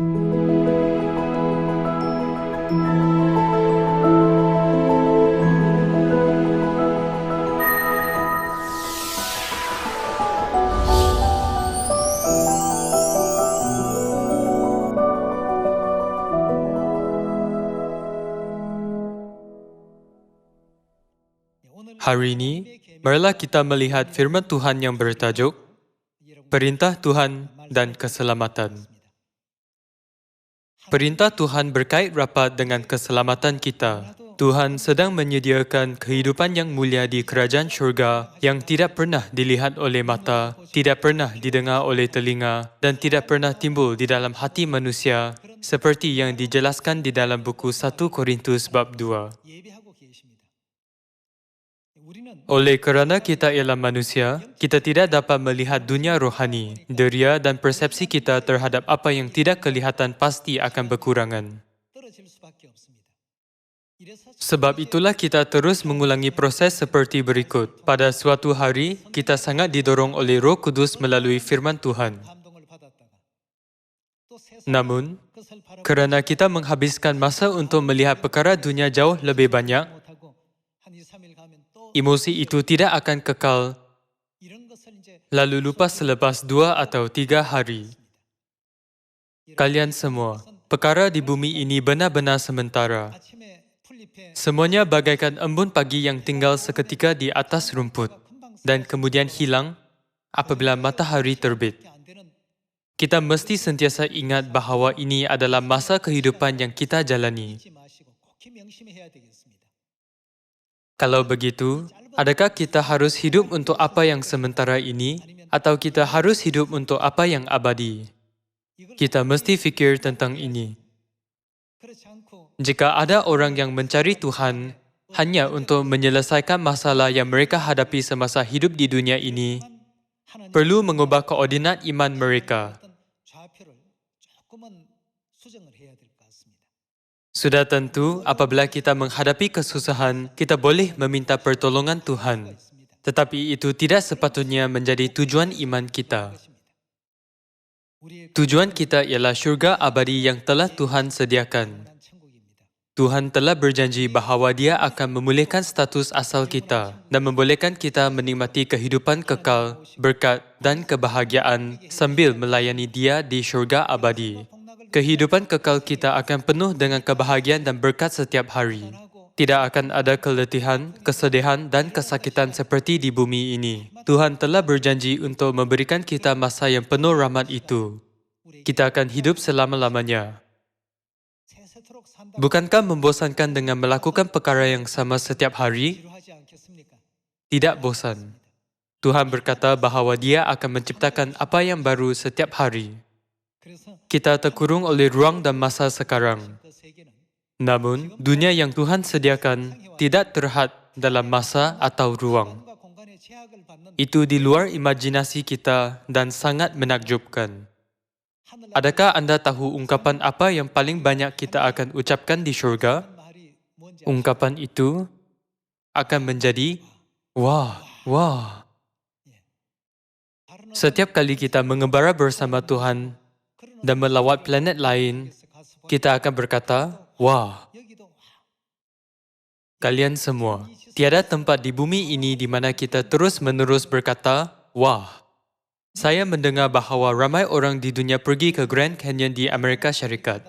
Hari ini, marilah kita melihat firman Tuhan yang bertajuk Perintah Tuhan dan Keselamatan. Perintah Tuhan berkait rapat dengan keselamatan kita. Tuhan sedang menyediakan kehidupan yang mulia di kerajaan syurga yang tidak pernah dilihat oleh mata, tidak pernah didengar oleh telinga, dan tidak pernah timbul di dalam hati manusia, seperti yang dijelaskan di dalam buku 1 Korintus bab 2. Oleh kerana kita ialah manusia, kita tidak dapat melihat dunia rohani. Deria dan persepsi kita terhadap apa yang tidak kelihatan pasti akan berkurangan. Sebab itulah kita terus mengulangi proses seperti berikut. Pada suatu hari, kita sangat didorong oleh Roh Kudus melalui firman Tuhan. Namun, kerana kita menghabiskan masa untuk melihat perkara dunia jauh lebih banyak, emosi itu tidak akan kekal, lalu lupa selepas 2 atau 3 hari. Kalian semua, perkara di bumi ini benar-benar sementara. Semuanya bagaikan embun pagi yang tinggal seketika di atas rumput dan kemudian hilang apabila matahari terbit. Kita mesti sentiasa ingat bahawa ini adalah masa kehidupan yang kita jalani. Kalau begitu, adakah kita harus hidup untuk apa yang sementara ini atau kita harus hidup untuk apa yang abadi? Kita mesti fikir tentang ini. Jika ada orang yang mencari Tuhan hanya untuk menyelesaikan masalah yang mereka hadapi semasa hidup di dunia ini, perlu mengubah koordinat iman mereka. Sudah tentu, apabila kita menghadapi kesusahan, kita boleh meminta pertolongan Tuhan. Tetapi itu tidak sepatutnya menjadi tujuan iman kita. Tujuan kita ialah syurga abadi yang telah Tuhan sediakan. Tuhan telah berjanji bahawa Dia akan memulihkan status asal kita dan membolehkan kita menikmati kehidupan kekal, berkat dan kebahagiaan sambil melayani Dia di syurga abadi. Kehidupan kekal kita akan penuh dengan kebahagiaan dan berkat setiap hari. Tidak akan ada keletihan, kesedihan dan kesakitan seperti di bumi ini. Tuhan telah berjanji untuk memberikan kita masa yang penuh rahmat itu. Kita akan hidup selama-lamanya. Bukankah membosankan dengan melakukan perkara yang sama setiap hari? Tidak bosan. Tuhan berkata bahawa Dia akan menciptakan apa yang baru setiap hari. Kita terkurung oleh ruang dan masa sekarang. Namun, dunia yang Tuhan sediakan tidak terhad dalam masa atau ruang. Itu di luar imajinasi kita dan sangat menakjubkan. Adakah anda tahu ungkapan apa yang paling banyak kita akan ucapkan di syurga? Ungkapan itu akan menjadi, wah, wah. Setiap kali kita mengembara bersama Tuhan dan melawat planet lain, kita akan berkata, wah. Kalian semua, tiada tempat di bumi ini di mana kita terus-menerus berkata, wah. Saya mendengar bahawa ramai orang di dunia pergi ke Grand Canyon di Amerika Syarikat.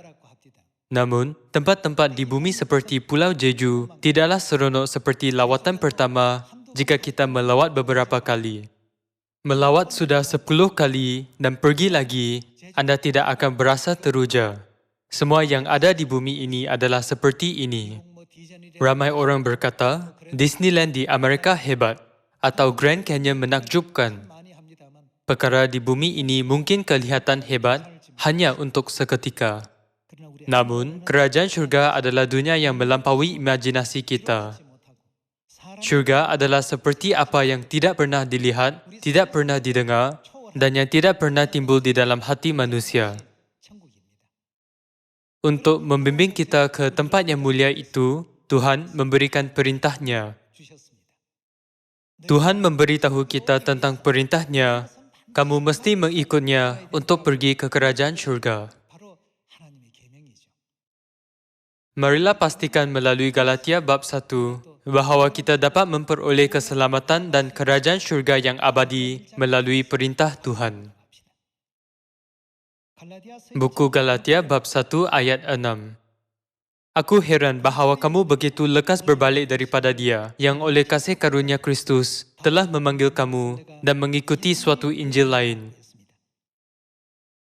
Namun, tempat-tempat di bumi seperti Pulau Jeju tidaklah seronok seperti lawatan pertama jika kita melawat beberapa kali. Melawat sudah 10 kali dan pergi lagi, anda tidak akan berasa teruja. Semua yang ada di bumi ini adalah seperti ini. Ramai orang berkata, Disneyland di Amerika hebat atau Grand Canyon menakjubkan. Perkara di bumi ini mungkin kelihatan hebat hanya untuk seketika. Namun, kerajaan syurga adalah dunia yang melampaui imajinasi kita. Syurga adalah seperti apa yang tidak pernah dilihat, tidak pernah didengar, dan yang tidak pernah timbul di dalam hati manusia. Untuk membimbing kita ke tempat yang mulia itu, Tuhan memberikan perintahnya. Tuhan memberitahu kita tentang perintahnya, kamu mesti mengikutnya untuk pergi ke kerajaan syurga. Marilah pastikan melalui Galatia bab 1 bahawa kita dapat memperoleh keselamatan dan kerajaan syurga yang abadi melalui perintah Tuhan. Buku Galatia bab 1 ayat 6. Aku heran bahawa kamu begitu lekas berbalik daripada Dia yang oleh kasih karunia Kristus telah memanggil kamu dan mengikuti suatu Injil lain.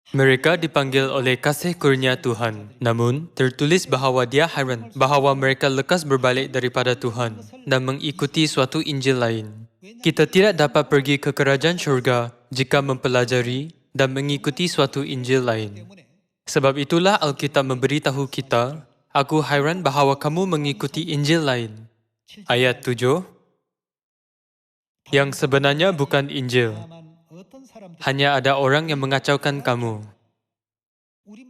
Mereka dipanggil oleh kasih karunia Tuhan. Namun, tertulis bahawa dia heran bahawa mereka lekas berbalik daripada Tuhan dan mengikuti suatu Injil lain. Kita tidak dapat pergi ke kerajaan syurga jika mempelajari dan mengikuti suatu Injil lain. Sebab itulah Alkitab memberitahu kita, aku heran bahawa kamu mengikuti Injil lain. Ayat 7. Yang sebenarnya bukan Injil. Hanya ada orang yang mengacaukan kamu.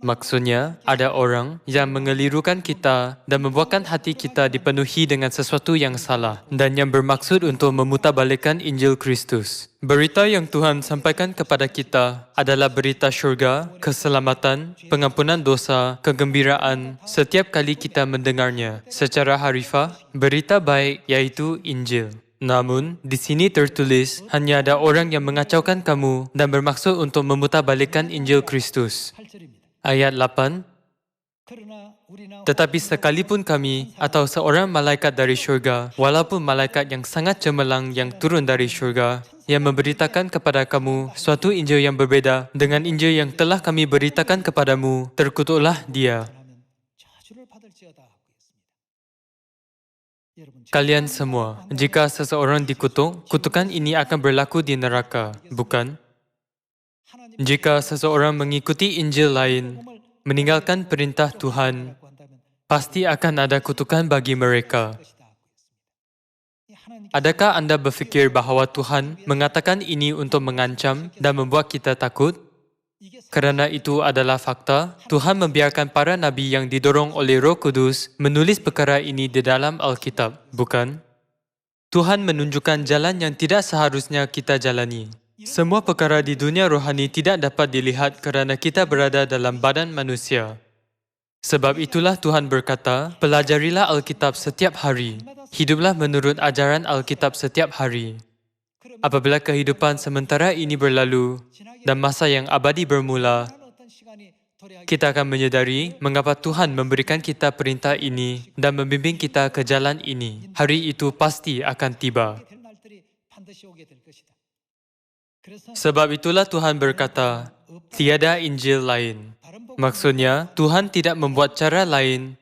Maksudnya, ada orang yang mengelirukan kita dan membuatkan hati kita dipenuhi dengan sesuatu yang salah dan yang bermaksud untuk memutarbalikkan Injil Kristus. Berita yang Tuhan sampaikan kepada kita adalah berita syurga, keselamatan, pengampunan dosa, kegembiraan setiap kali kita mendengarnya. Secara harfiah, berita baik iaitu Injil. Namun, di sini tertulis, hanya ada orang yang mengacaukan kamu dan bermaksud untuk memutarbalikkan Injil Kristus. Ayat 8. Tetapi sekalipun kami atau seorang malaikat dari syurga, walaupun malaikat yang sangat cemerlang yang turun dari syurga, yang memberitakan kepada kamu suatu Injil yang berbeza dengan Injil yang telah kami beritakan kepadamu, terkutuklah dia. Kalian semua, jika seseorang dikutuk, kutukan ini akan berlaku di neraka, bukan? Jika seseorang mengikuti Injil lain, meninggalkan perintah Tuhan, pasti akan ada kutukan bagi mereka. Adakah anda berfikir bahawa Tuhan mengatakan ini untuk mengancam dan membuat kita takut? Kerana itu adalah fakta, Tuhan membiarkan para nabi yang didorong oleh Roh Kudus menulis perkara ini di dalam Alkitab, bukan? Tuhan menunjukkan jalan yang tidak seharusnya kita jalani. Semua perkara di dunia rohani tidak dapat dilihat kerana kita berada dalam badan manusia. Sebab itulah Tuhan berkata, pelajarilah Alkitab setiap hari. Hiduplah menurut ajaran Alkitab setiap hari. Apabila kehidupan sementara ini berlalu dan masa yang abadi bermula, kita akan menyedari mengapa Tuhan memberikan kita perintah ini dan membimbing kita ke jalan ini. Hari itu pasti akan tiba. Sebab itulah Tuhan berkata, tiada Injil lain. Maksudnya, Tuhan tidak membuat cara lain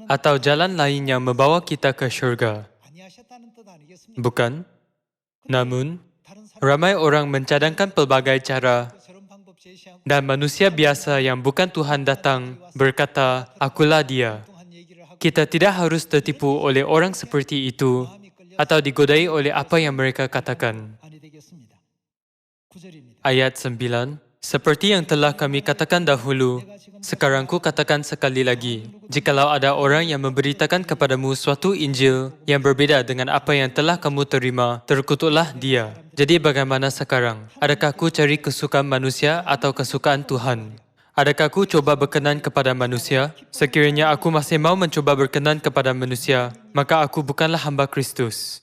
atau jalan lain yang membawa kita ke syurga. Bukan? Namun, ramai orang mencadangkan pelbagai cara dan manusia biasa yang bukan Tuhan datang berkata, akulah dia. Kita tidak harus tertipu oleh orang seperti itu atau digodai oleh apa yang mereka katakan. Ayat 9. Seperti yang telah kami katakan dahulu, sekarang ku katakan sekali lagi, jikalau ada orang yang memberitakan kepadamu suatu Injil yang berbeza dengan apa yang telah kamu terima, terkutuklah dia. Jadi bagaimana sekarang? Adakah ku cari kesukaan manusia atau kesukaan Tuhan? Adakah ku coba berkenan kepada manusia? Sekiranya aku masih mau mencoba berkenan kepada manusia, maka aku bukanlah hamba Kristus.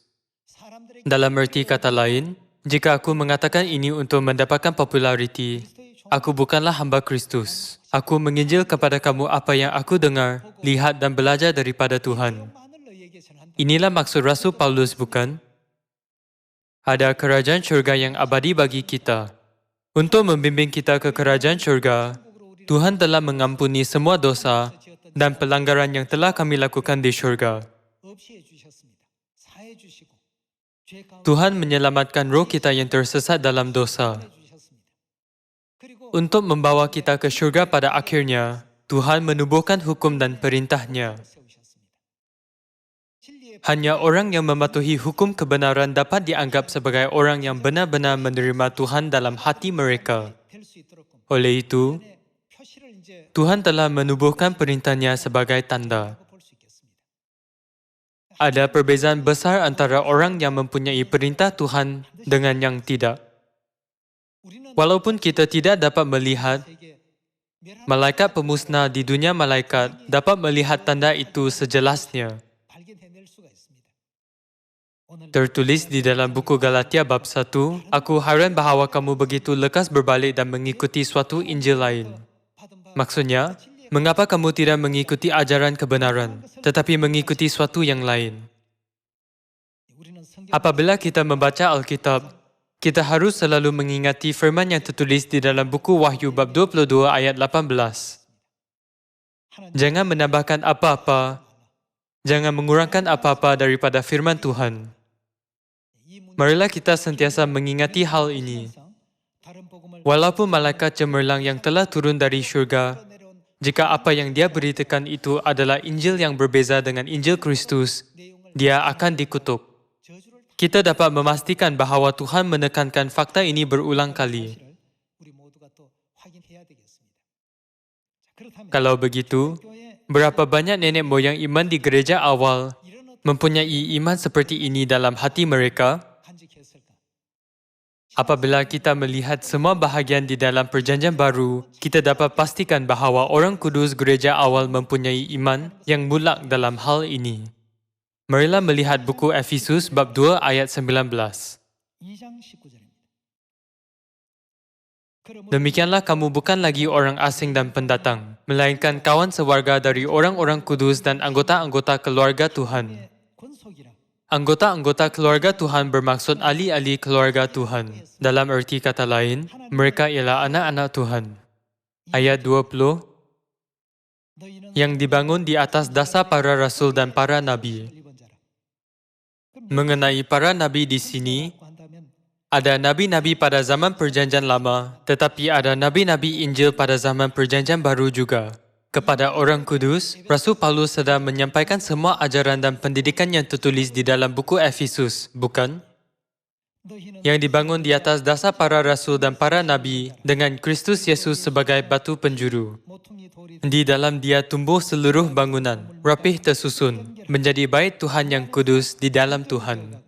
Dalam erti kata lain, jika aku mengatakan ini untuk mendapatkan populariti, aku bukanlah hamba Kristus. Aku menginjil kepada kamu apa yang aku dengar, lihat dan belajar daripada Tuhan. Inilah maksud Rasul Paulus, bukan? Ada kerajaan syurga yang abadi bagi kita. Untuk membimbing kita ke kerajaan syurga, Tuhan telah mengampuni semua dosa dan pelanggaran yang telah kami lakukan di syurga. Tuhan menyelamatkan roh kita yang tersesat dalam dosa. Untuk membawa kita ke syurga pada akhirnya, Tuhan menubuhkan hukum dan perintahnya. Hanya orang yang mematuhi hukum kebenaran dapat dianggap sebagai orang yang benar-benar menerima Tuhan dalam hati mereka. Oleh itu, Tuhan telah menubuhkan perintahnya sebagai tanda. Ada perbezaan besar antara orang yang mempunyai perintah Tuhan dengan yang tidak. Walaupun kita tidak dapat melihat Malaikat pemusnah di dunia malaikat dapat melihat tanda itu sejelasnya. Tertulis di dalam buku Galatia bab 1, aku hairan bahawa kamu begitu lekas berbalik dan mengikuti suatu Injil lain. Maksudnya, mengapa kamu tidak mengikuti ajaran kebenaran, tetapi mengikuti suatu yang lain? Apabila kita membaca Alkitab, kita harus selalu mengingati firman yang tertulis di dalam buku Wahyu bab 22 ayat 18. Jangan menambahkan apa-apa, jangan mengurangkan apa-apa daripada firman Tuhan. Marilah kita sentiasa mengingati hal ini. Walaupun malaikat cemerlang yang telah turun dari syurga, jika apa yang dia beritakan itu adalah Injil yang berbeza dengan Injil Kristus, dia akan dikutuk. Kita dapat memastikan bahawa Tuhan menekankan fakta ini berulang kali. Kalau begitu, berapa banyak nenek moyang iman di gereja awal mempunyai iman seperti ini dalam hati mereka? Apabila kita melihat semua bahagian di dalam Perjanjian Baru, kita dapat pastikan bahawa orang kudus gereja awal mempunyai iman yang mutlak dalam hal ini. Marilah melihat buku Efesus bab 2 ayat 19. Demikianlah kamu bukan lagi orang asing dan pendatang, melainkan kawan sewarga dari orang-orang kudus dan anggota-anggota keluarga Tuhan. Anggota-anggota keluarga Tuhan bermaksud ahli-ahli keluarga Tuhan. Dalam erti kata lain, mereka ialah anak-anak Tuhan. Ayat 20, yang dibangun di atas dasar para rasul dan para nabi. Mengenai para nabi di sini, ada nabi-nabi pada zaman Perjanjian Lama, tetapi ada nabi-nabi Injil pada zaman Perjanjian Baru juga. Kepada orang kudus, Rasul Paulus sedang menyampaikan semua ajaran dan pendidikan yang tertulis di dalam buku Efesus, bukan? Yang dibangun di atas dasar para rasul dan para nabi dengan Kristus Yesus sebagai batu penjuru. Di dalam dia tumbuh seluruh bangunan, rapih tersusun, menjadi bait Tuhan yang kudus di dalam Tuhan.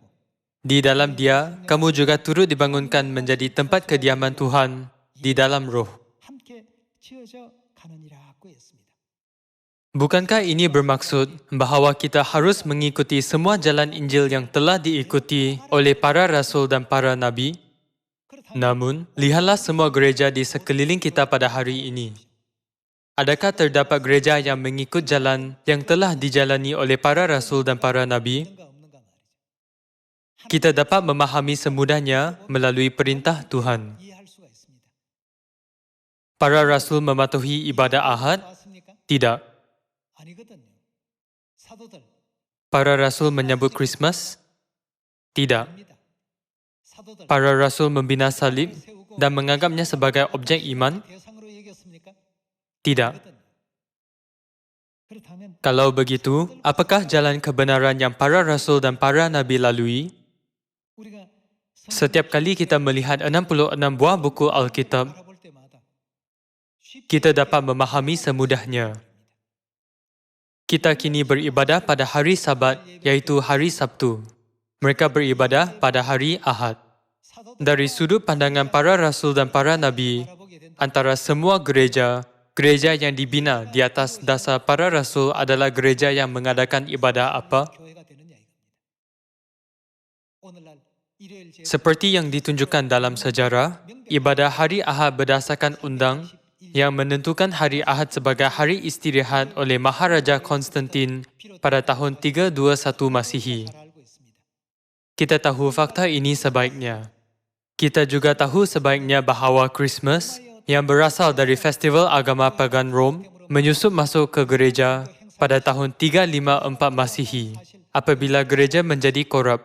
Di dalam dia, kamu juga turut dibangunkan menjadi tempat kediaman Tuhan di dalam roh. Bukankah ini bermaksud bahawa kita harus mengikuti semua jalan Injil yang telah diikuti oleh para rasul dan para nabi? Namun, lihatlah semua gereja di sekeliling kita pada hari ini. Adakah terdapat gereja yang mengikut jalan yang telah dijalani oleh para rasul dan para nabi? Kita dapat memahami semudahnya melalui perintah Tuhan. Para rasul mematuhi ibadah Ahad? Tidak. Para rasul menyambut Krismas? Tidak. Para rasul membina salib dan menganggapnya sebagai objek iman? Tidak. Kalau begitu, apakah jalan kebenaran yang para rasul dan para nabi lalui? Setiap kali kita melihat 66 buah buku Alkitab, kita dapat memahami semudahnya. Kita kini beribadah pada hari Sabat, iaitu hari Sabtu. Mereka beribadah pada hari Ahad. Dari sudut pandangan para rasul dan para nabi, antara semua gereja, gereja yang dibina di atas dasar para rasul adalah gereja yang mengadakan ibadah apa? Seperti yang ditunjukkan dalam sejarah, ibadah hari Ahad berdasarkan undang yang menentukan hari Ahad sebagai hari istirahat oleh Maharaja Konstantin pada tahun 321 Masihi. Kita tahu fakta ini sebaiknya. Kita juga tahu sebaiknya bahawa Christmas yang berasal dari festival agama pagan Rom menyusup masuk ke gereja pada tahun 354 Masihi apabila gereja menjadi korup.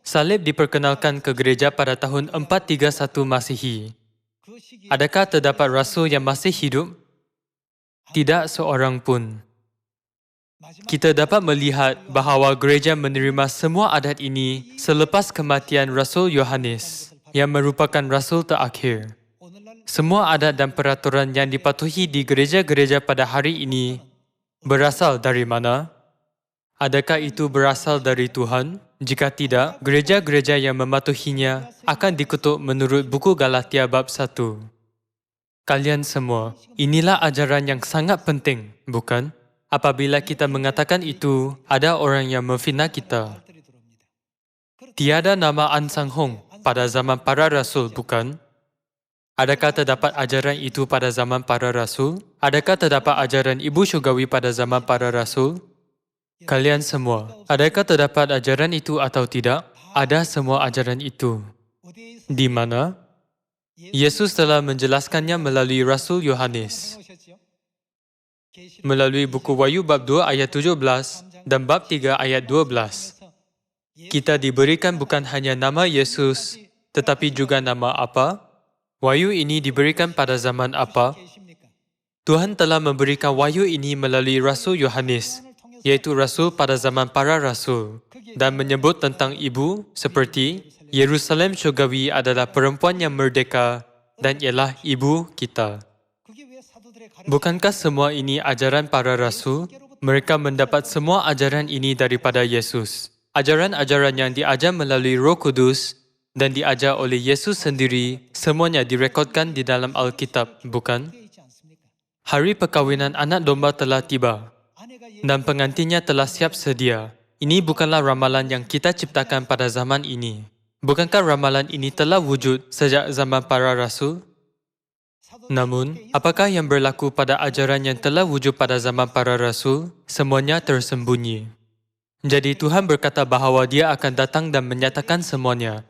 Salib diperkenalkan ke gereja pada tahun 431 Masihi. Adakah terdapat rasul yang masih hidup? Tidak seorang pun. Kita dapat melihat bahawa gereja menerima semua adat ini selepas kematian Rasul Yohanes, yang merupakan rasul terakhir. Semua adat dan peraturan yang dipatuhi di gereja-gereja pada hari ini berasal dari mana? Adakah itu berasal dari Tuhan? Jika tidak, gereja-gereja yang mematuhinya akan dikutuk menurut buku Galatia bab 1. Kalian semua, inilah ajaran yang sangat penting, bukan? Apabila kita mengatakan itu, ada orang yang memfitnah kita. Tiada nama An Sang Hong pada zaman para rasul, bukan? Adakah terdapat ajaran itu pada zaman para rasul? Adakah terdapat ajaran Ibu Syurgawi pada zaman para rasul? Kalian semua, adakah terdapat ajaran itu atau tidak? Ada semua ajaran itu. Di mana? Yesus telah menjelaskannya melalui Rasul Yohanes. Melalui buku Wahyu bab 2 ayat 17 dan bab 3 ayat 12. Kita diberikan bukan hanya nama Yesus, tetapi juga nama apa? Wahyu ini diberikan pada zaman apa? Tuhan telah memberikan wahyu ini melalui Rasul Yohanes, yaitu Rasul pada zaman para Rasul, dan menyebut tentang ibu seperti Yerusalem Syurgawi adalah perempuan yang merdeka dan ialah ibu kita. Bukankah semua ini ajaran para Rasul? Mereka mendapat semua ajaran ini daripada Yesus. Ajaran-ajaran yang diajar melalui Roh Kudus dan diajar oleh Yesus sendiri, semuanya direkodkan di dalam Alkitab, bukan? Hari perkahwinan anak domba telah tiba dan pengantinnya telah siap sedia. Ini bukanlah ramalan yang kita ciptakan pada zaman ini. Bukankah ramalan ini telah wujud sejak zaman para rasul? Namun, apakah yang berlaku pada ajaran yang telah wujud pada zaman para rasul? Semuanya tersembunyi. Jadi Tuhan berkata bahawa Dia akan datang dan menyatakan semuanya.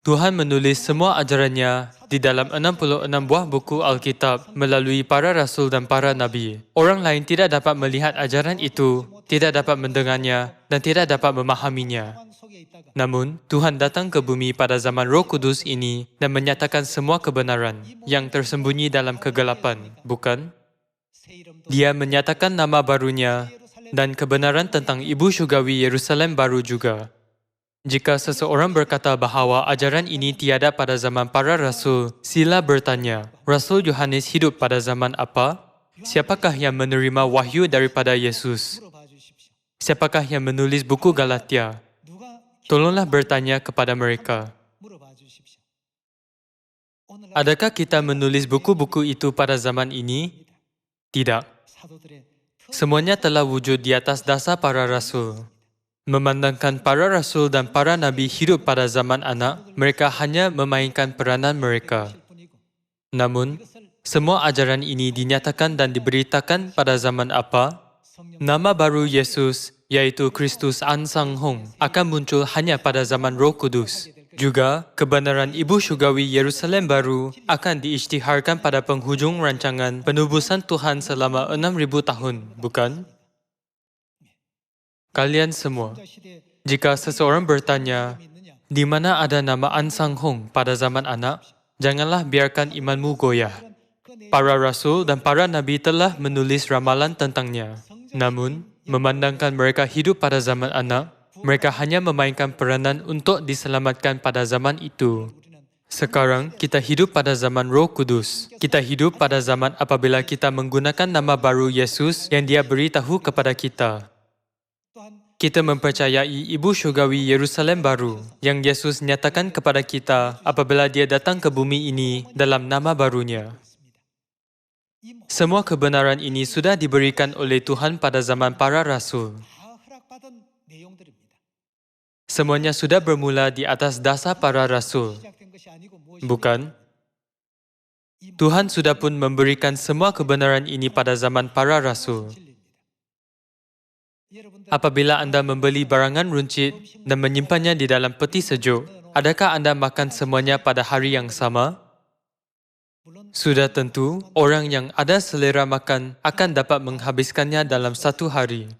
Tuhan menulis semua ajarannya di dalam 66 buah buku Alkitab melalui para rasul dan para nabi. Orang lain tidak dapat melihat ajaran itu, tidak dapat mendengarnya, dan tidak dapat memahaminya. Namun, Tuhan datang ke bumi pada zaman Roh Kudus ini dan menyatakan semua kebenaran yang tersembunyi dalam kegelapan, bukan? Dia menyatakan nama barunya dan kebenaran tentang Ibu Syurgawi Yerusalem baru juga. Jika seseorang berkata bahawa ajaran ini tiada pada zaman para rasul, sila bertanya, Rasul Yohanes hidup pada zaman apa? Siapakah yang menerima wahyu daripada Yesus? Siapakah yang menulis buku Galatia? Tolonglah bertanya kepada mereka. Adakah kita menulis buku-buku itu pada zaman ini? Tidak. Semuanya telah wujud di atas dasar para rasul. Memandangkan para rasul dan para nabi hidup pada zaman anak, mereka hanya memainkan peranan mereka. Namun, semua ajaran ini dinyatakan dan diberitakan pada zaman apa? Nama baru Yesus, yaitu Kristus An Sang Hong, akan muncul hanya pada zaman Roh Kudus. Juga, kebenaran Ibu Syurgawi Yerusalem baru akan diisytiharkan pada penghujung rancangan penubusan Tuhan selama 6,000 tahun, bukan? Kalian semua, jika seseorang bertanya, di mana ada nama An Sang Hong pada zaman anak, janganlah biarkan imanmu goyah. Para rasul dan para nabi telah menulis ramalan tentangnya. Namun, memandangkan mereka hidup pada zaman anak, mereka hanya memainkan peranan untuk diselamatkan pada zaman itu. Sekarang, kita hidup pada zaman Roh Kudus. Kita hidup pada zaman apabila kita menggunakan nama baru Yesus yang Dia beritahu kepada kita. Kita mempercayai Ibu Syurgawi Yerusalem baru yang Yesus nyatakan kepada kita apabila Dia datang ke bumi ini dalam nama barunya. Semua kebenaran ini sudah diberikan oleh Tuhan pada zaman para rasul. Semuanya sudah bermula di atas dasar para rasul. Bukan? Tuhan sudah pun memberikan semua kebenaran ini pada zaman para rasul. Apabila anda membeli barangan runcit dan menyimpannya di dalam peti sejuk, adakah anda makan semuanya pada hari yang sama? Sudah tentu, orang yang ada selera makan akan dapat menghabiskannya dalam satu hari.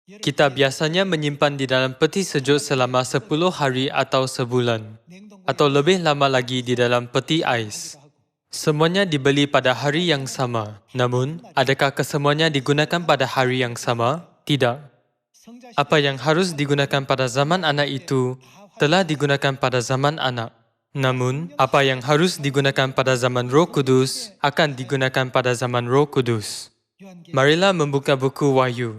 Kita biasanya menyimpan di dalam peti sejuk selama 10 hari atau sebulan, atau lebih lama lagi di dalam peti ais. Semuanya dibeli pada hari yang sama. Namun, adakah kesemuanya digunakan pada hari yang sama? Tidak. Apa yang harus digunakan pada zaman anak itu telah digunakan pada zaman anak. Namun, apa yang harus digunakan pada zaman Roh Kudus akan digunakan pada zaman Roh Kudus. Marilah membuka buku Wahyu.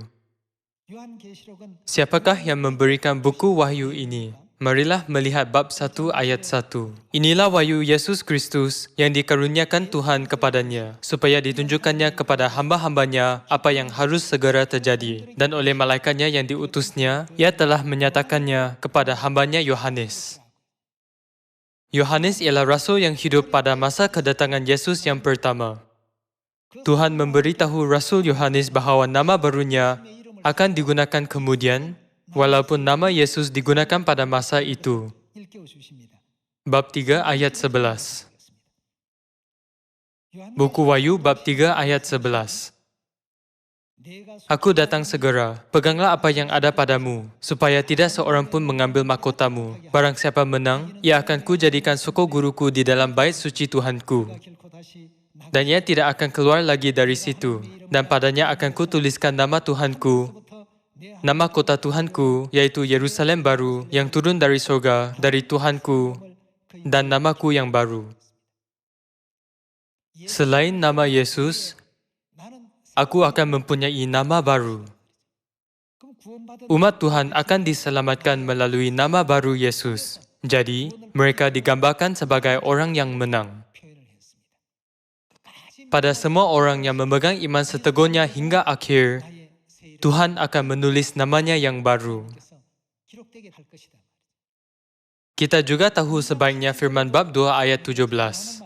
Siapakah yang memberikan buku Wahyu ini? Marilah melihat bab 1 ayat 1. Inilah wahyu Yesus Kristus yang dikaruniakan Tuhan kepadanya, supaya ditunjukkannya kepada hamba-hambanya apa yang harus segera terjadi. Dan oleh malaikatnya yang diutusnya, ia telah menyatakannya kepada hambanya Yohanes. Yohanes ialah rasul yang hidup pada masa kedatangan Yesus yang pertama. Tuhan memberitahu Rasul Yohanes bahawa nama barunya akan digunakan kemudian, walaupun nama Yesus digunakan pada masa itu. Bab 3 ayat 11. Buku Wahyu bab 3 ayat 11. Aku datang segera, peganglah apa yang ada padamu, supaya tidak seorang pun mengambil mahkotamu. Barang siapa menang, ia akan kujadikan soko guruku di dalam bait suci Tuhanku. Dan ia tidak akan keluar lagi dari situ. Dan padanya akan kutuliskan nama Tuhanku, nama kota Tuhanku, yaitu Yerusalem baru, yang turun dari surga, dari Tuhanku, dan namaku yang baru. Selain nama Yesus, aku akan mempunyai nama baru. Umat Tuhan akan diselamatkan melalui nama baru Yesus. Jadi, mereka digambarkan sebagai orang yang menang. Pada semua orang yang memegang iman seteguhnya hingga akhir, Tuhan akan menulis namanya yang baru. Kita juga tahu sebaiknya firman bab 2 ayat 17.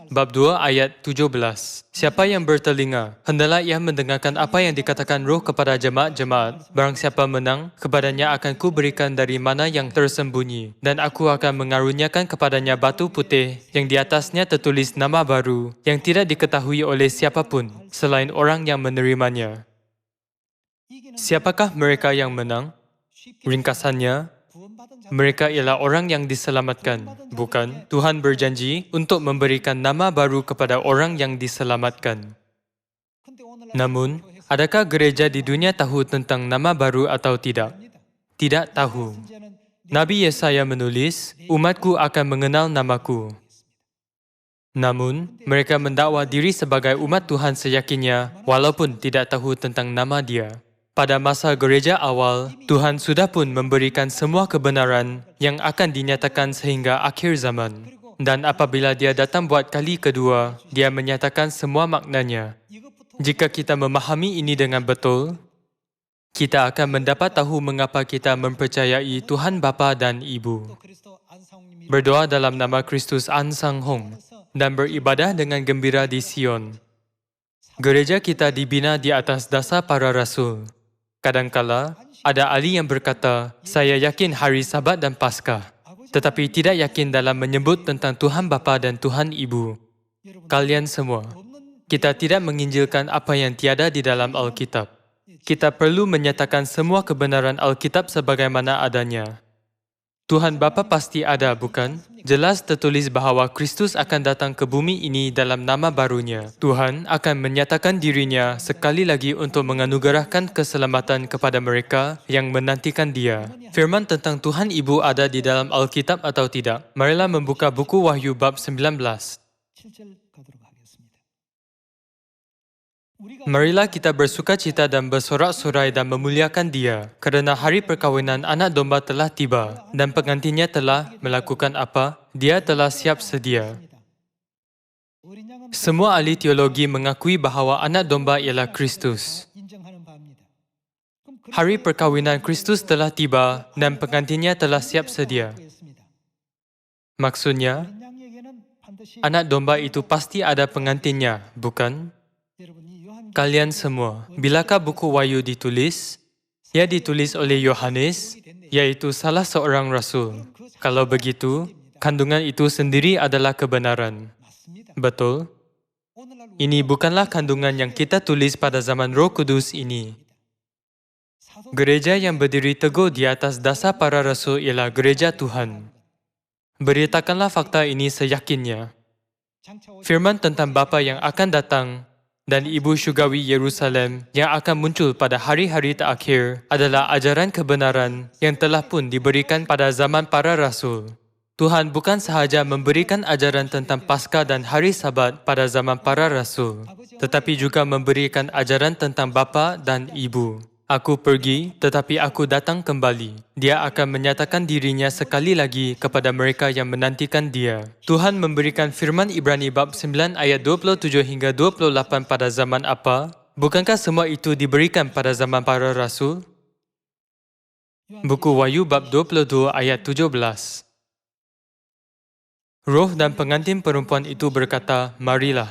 Bab 2 ayat 17. Siapa yang bertelinga, hendaklah ia mendengarkan apa yang dikatakan Roh kepada jemaat-jemaat. Barang siapa menang, kepadanya akan kuberikan dari mana yang tersembunyi. Dan aku akan mengaruniakan kepadanya batu putih yang di atasnya tertulis nama baru yang tidak diketahui oleh siapapun selain orang yang menerimanya. Siapakah mereka yang menang? Ringkasannya, mereka ialah orang yang diselamatkan. Bukan, Tuhan berjanji untuk memberikan nama baru kepada orang yang diselamatkan. Namun, adakah gereja di dunia tahu tentang nama baru atau tidak? Tidak tahu. Nabi Yesaya menulis, umatku akan mengenal namaku. Namun, mereka mendakwa diri sebagai umat Tuhan seyakinnya, walaupun tidak tahu tentang nama Dia. Pada masa gereja awal, Tuhan sudah pun memberikan semua kebenaran yang akan dinyatakan sehingga akhir zaman. Dan apabila Dia datang buat kali kedua, Dia menyatakan semua maknanya. Jika kita memahami ini dengan betul, kita akan mendapat tahu mengapa kita mempercayai Tuhan Bapa dan Ibu. Berdoa dalam nama Kristus An Sang Hong dan beribadah dengan gembira di Sion. Gereja kita dibina di atas dasar para rasul. Kadangkala, ada ahli yang berkata, saya yakin hari Sabat dan Paskah, tetapi tidak yakin dalam menyebut tentang Tuhan Bapa dan Tuhan Ibu. Kalian semua, kita tidak menginjilkan apa yang tiada di dalam Alkitab. Kita perlu menyatakan semua kebenaran Alkitab sebagaimana adanya. Tuhan Bapa pasti ada, bukan? Jelas tertulis bahawa Kristus akan datang ke bumi ini dalam nama barunya. Tuhan akan menyatakan dirinya sekali lagi untuk menganugerahkan keselamatan kepada mereka yang menantikan Dia. Firman tentang Tuhan Ibu ada di dalam Alkitab atau tidak? Marilah membuka buku Wahyu bab 19. Marilah kita bersukacita dan bersorak-sorai dan memuliakan Dia, kerana hari perkahwinan anak domba telah tiba dan pengantinnya telah melakukan apa? Dia telah siap sedia. Semua ahli teologi mengakui bahawa anak domba ialah Kristus. Hari perkahwinan Kristus telah tiba dan pengantinnya telah siap sedia. Maksudnya, anak domba itu pasti ada pengantinnya, bukan? Kalian semua, bilakah buku Wahyu ditulis? Ia ditulis oleh Yohanes, iaitu salah seorang rasul. Kalau begitu, kandungan itu sendiri adalah kebenaran. Betul? Ini bukanlah kandungan yang kita tulis pada zaman Roh Kudus ini. Gereja yang berdiri teguh di atas dasar para rasul ialah gereja Tuhan. Beritakanlah fakta ini seyakinnya. Firman tentang Bapa yang akan datang dan Ibu Syurgawi Yerusalem yang akan muncul pada hari-hari terakhir adalah ajaran kebenaran yang telah pun diberikan pada zaman para rasul. Tuhan bukan sahaja memberikan ajaran tentang Paskah dan hari Sabat pada zaman para rasul, tetapi juga memberikan ajaran tentang Bapa dan Ibu. Aku pergi, tetapi aku datang kembali. Dia akan menyatakan dirinya sekali lagi kepada mereka yang menantikan dia. Tuhan memberikan firman Ibrani bab 9 ayat 27 hingga 28 pada zaman apa? Bukankah semua itu diberikan pada zaman para rasul? Buku Wahyu bab 22 ayat 17. Roh dan pengantin perempuan itu berkata, marilah.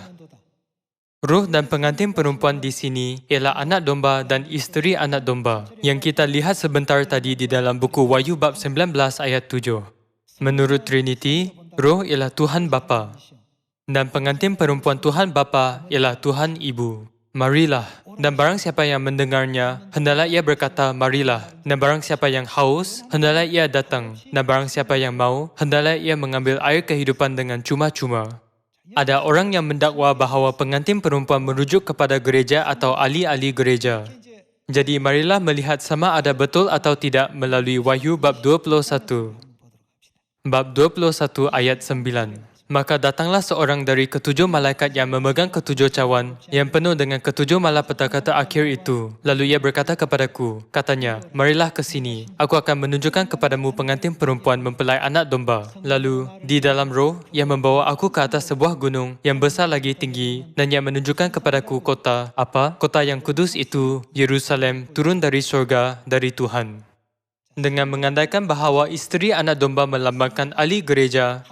Roh dan pengantin perempuan di sini ialah anak domba dan isteri anak domba yang kita lihat sebentar tadi di dalam buku Wahyu bab 19 ayat 7. Menurut Trinity, Roh ialah Tuhan Bapa dan pengantin perempuan Tuhan Bapa ialah Tuhan Ibu. Marilah, dan barang siapa yang mendengarnya, hendaklah ia berkata, marilah. Dan barang siapa yang haus, hendaklah ia datang. Dan barang siapa yang mau, hendaklah ia mengambil air kehidupan dengan cuma-cuma. Ada orang yang mendakwa bahawa pengantin perempuan merujuk kepada gereja atau ahli-ahli gereja. Jadi marilah melihat sama ada betul atau tidak melalui Wahyu bab 21. Bab 21 ayat 9. Maka datanglah seorang dari ketujuh malaikat yang memegang ketujuh cawan yang penuh dengan ketujuh malapetaka akhir itu. Lalu ia berkata kepadaku, katanya, marilah ke sini. Aku akan menunjukkan kepadamu pengantin perempuan mempelai anak domba. Lalu, di dalam roh, ia membawa aku ke atas sebuah gunung yang besar lagi tinggi dan ia menunjukkan kepadaku kota, apa? Kota yang kudus itu, Yerusalem, turun dari surga, dari Tuhan. Dengan mengandaikan bahawa isteri anak domba melambangkan ahli gereja,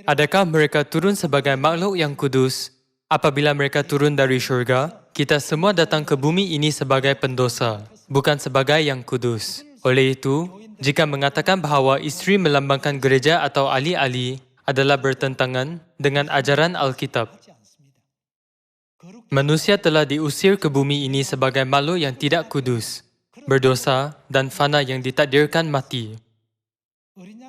adakah mereka turun sebagai makhluk yang kudus? Apabila mereka turun dari syurga, kita semua datang ke bumi ini sebagai pendosa, bukan sebagai yang kudus. Oleh itu, jika mengatakan bahawa isteri melambangkan gereja atau ahli-ahli adalah bertentangan dengan ajaran Alkitab. Manusia telah diusir ke bumi ini sebagai makhluk yang tidak kudus, berdosa dan fana yang ditakdirkan mati.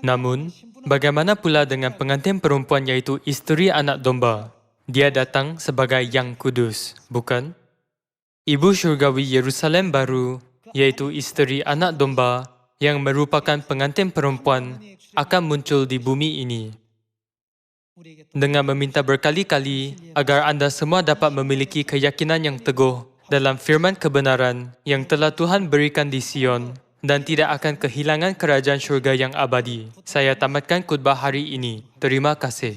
Namun, bagaimana pula dengan pengantin perempuan iaitu isteri anak domba? Dia datang sebagai yang kudus, bukan? Ibu syurgawi Yerusalem baru, iaitu isteri anak domba yang merupakan pengantin perempuan, akan muncul di bumi ini. Dengan meminta berkali-kali agar anda semua dapat memiliki keyakinan yang teguh dalam firman kebenaran yang telah Tuhan berikan di Sion dan tidak akan kehilangan kerajaan syurga yang abadi. Saya tamatkan khutbah hari ini. Terima kasih.